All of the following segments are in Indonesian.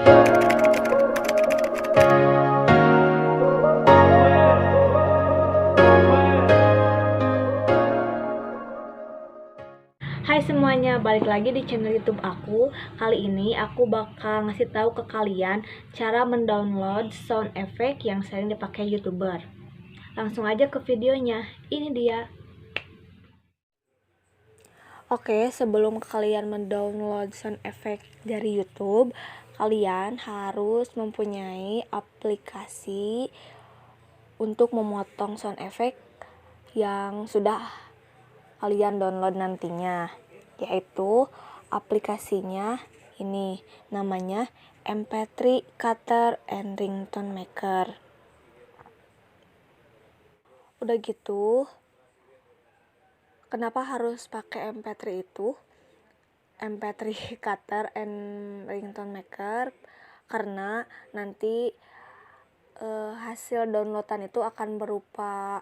Hai semuanya, balik lagi di channel YouTube aku. Kali ini aku bakal ngasih tahu ke kalian cara mendownload sound effect yang sering dipakai YouTuber. Langsung aja ke videonya. Ini dia. Oke, sebelum kalian mendownload sound effect dari YouTube, kalian harus mempunyai aplikasi untuk memotong sound effect yang sudah kalian download nantinya, yaitu aplikasinya ini, namanya MP3 Cutter and Ringtone Maker. Udah gitu, kenapa harus pakai MP3 itu? MP3 Cutter and Ringtone Maker karena nanti hasil downloadan itu akan berupa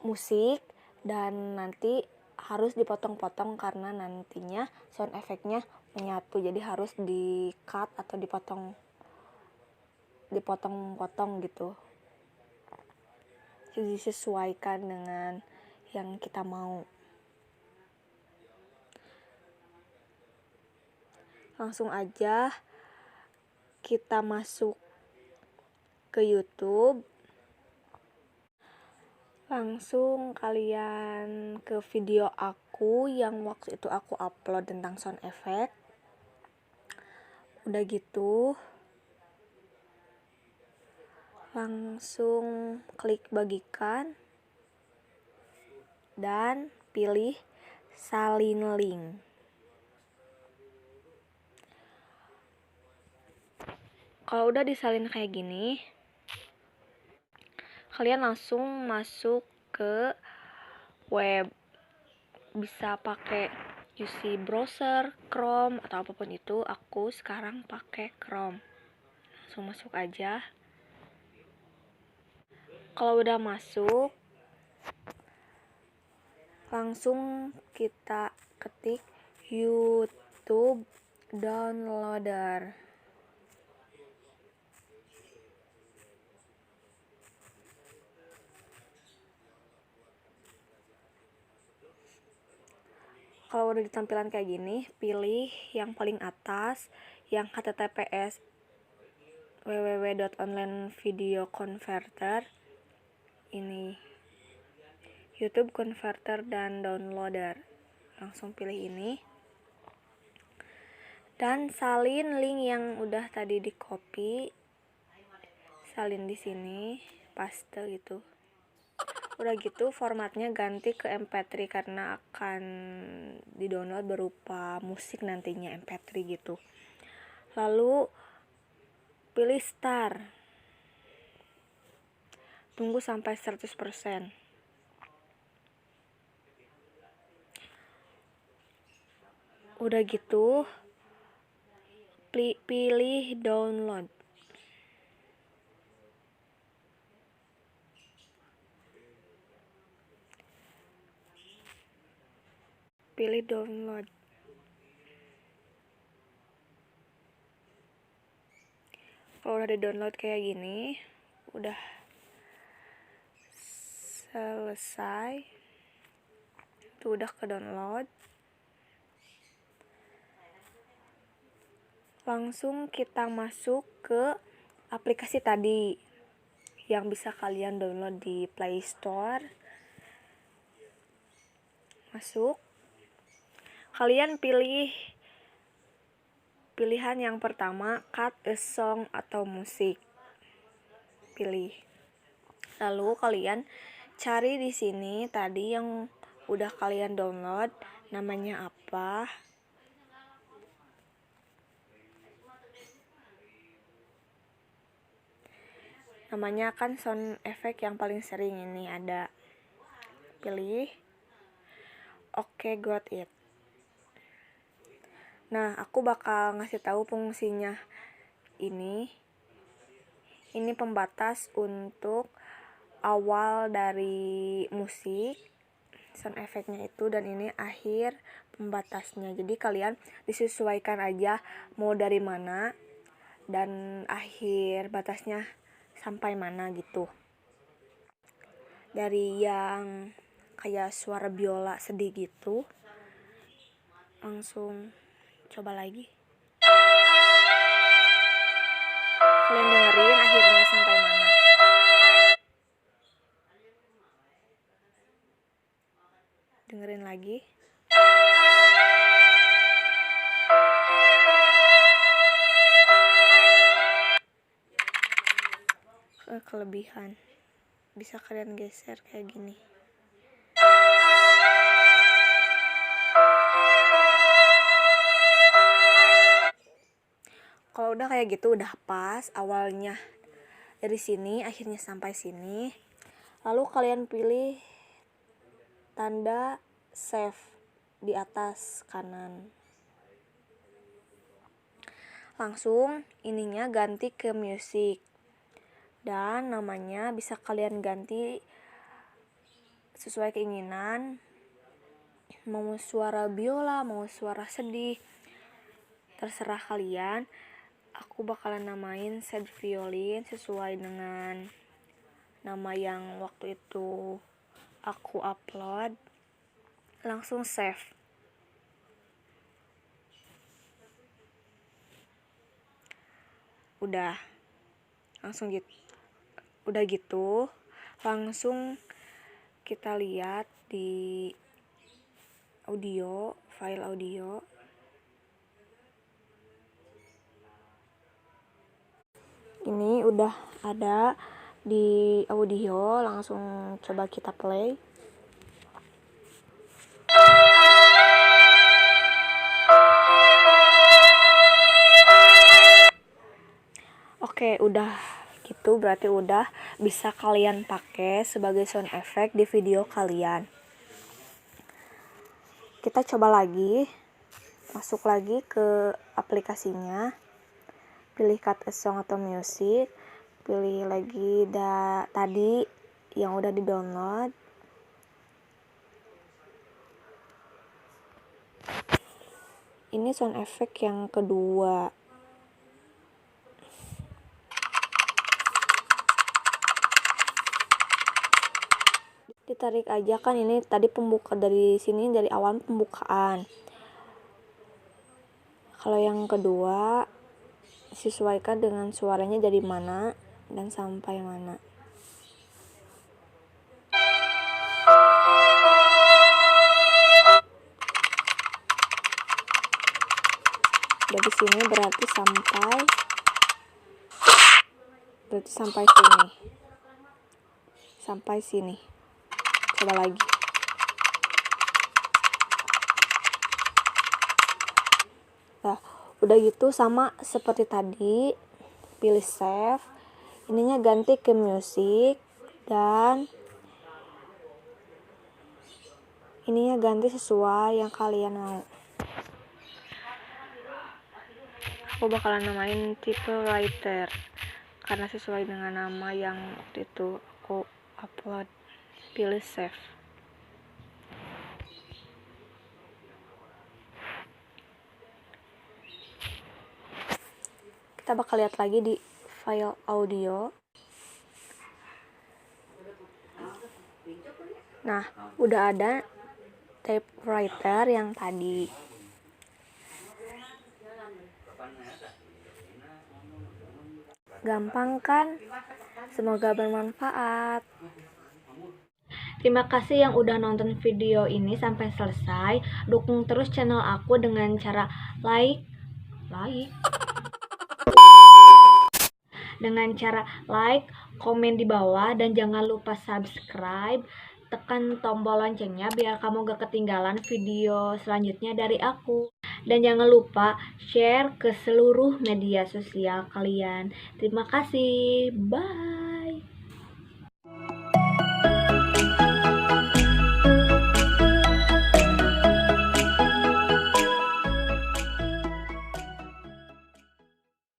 musik dan nanti harus dipotong-potong karena nantinya sound efeknya menyatu, jadi harus di cut atau dipotong-potong gitu, jadi disesuaikan dengan yang kita mau. Langsung aja kita masuk ke YouTube. Langsung kalian ke video aku yang waktu itu aku upload tentang sound effect. Udah gitu, langsung klik bagikan dan pilih salin link. Kalau udah disalin kayak gini, kalian langsung masuk ke web. Bisa pakai UC browser, Chrome atau apapun itu. Aku sekarang pakai Chrome. Langsung masuk aja. Kalau udah masuk, langsung kita ketik YouTube Downloader. Kalau udah di tampilan kayak gini, pilih yang paling atas yang https www.onlinevideoconverter. Ini YouTube Converter dan Downloader. Langsung pilih ini. Dan salin link yang udah tadi di copy. Salin di sini, paste gitu. Udah gitu formatnya ganti ke MP3 karena akan di-download berupa musik nantinya, MP3 gitu. Lalu pilih start. Tunggu sampai 100%. Udah gitu pilih download. Pilih download. Kalau udah di-download kayak gini, udah selesai. Itu udah ke-download. Langsung kita masuk ke aplikasi tadi yang bisa kalian download di Play Store. Masuk. Kalian pilih pilihan yang pertama, cut a song atau musik. Pilih. Lalu kalian cari di sini tadi yang udah kalian download, namanya apa? Namanya kan sound effect yang paling sering ini ada. Pilih. Oke, got it. Nah, aku bakal ngasih tahu fungsinya. Ini pembatas untuk awal dari musik, sound effect-nya itu, dan ini akhir pembatasnya. Jadi kalian disesuaikan aja mau dari mana dan akhir batasnya sampai mana gitu. Dari yang kayak suara biola sedih gitu, langsung coba lagi. Kalian dengerin akhirnya sampai mana. Dengerin lagi. Kelebihan bisa kalian geser kayak gini. Kalau udah kayak gitu udah pas, awalnya dari sini akhirnya sampai sini. Lalu kalian pilih tanda save di atas kanan. Langsung ininya ganti ke music. Dan namanya bisa kalian ganti sesuai keinginan. Mau suara biola, mau suara sedih, terserah kalian. Aku bakalan namain sad violin sesuai dengan nama yang waktu itu aku upload. Langsung save. Udah langsung gitu. Udah gitu langsung kita lihat di audio, file audio. Ini udah ada di audio, langsung coba kita play. Oke, udah gitu berarti udah bisa kalian pakai sebagai sound effect di video kalian. Kita coba lagi, masuk lagi ke aplikasinya, pilih cut a song atau music, pilih lagi tadi yang udah di download. Ini sound effect yang kedua. Ditarik aja kan, ini tadi pembuka dari sini, dari awal pembukaan. Kalau yang kedua sesuaikan dengan suaranya dari mana dan sampai mana. Dari sini berarti sampai sini. Sampai sini. Coba lagi. Nah, udah gitu sama seperti tadi, pilih save, ininya ganti ke music, dan ininya ganti sesuai yang kalian mau. Aku bakalan namain tipe writer karena sesuai dengan nama yang waktu itu aku upload. Pilih save. Kita bakal lihat lagi di file audio. Nah, udah ada typewriter yang tadi. Gampang kan? Semoga bermanfaat. Terima kasih yang udah nonton video ini sampai selesai. Dukung terus channel aku dengan cara like, komen di bawah, dan jangan lupa subscribe. Tekan tombol loncengnya biar kamu gak ketinggalan video selanjutnya dari aku. Dan jangan lupa share ke seluruh media sosial kalian. Terima kasih. Bye.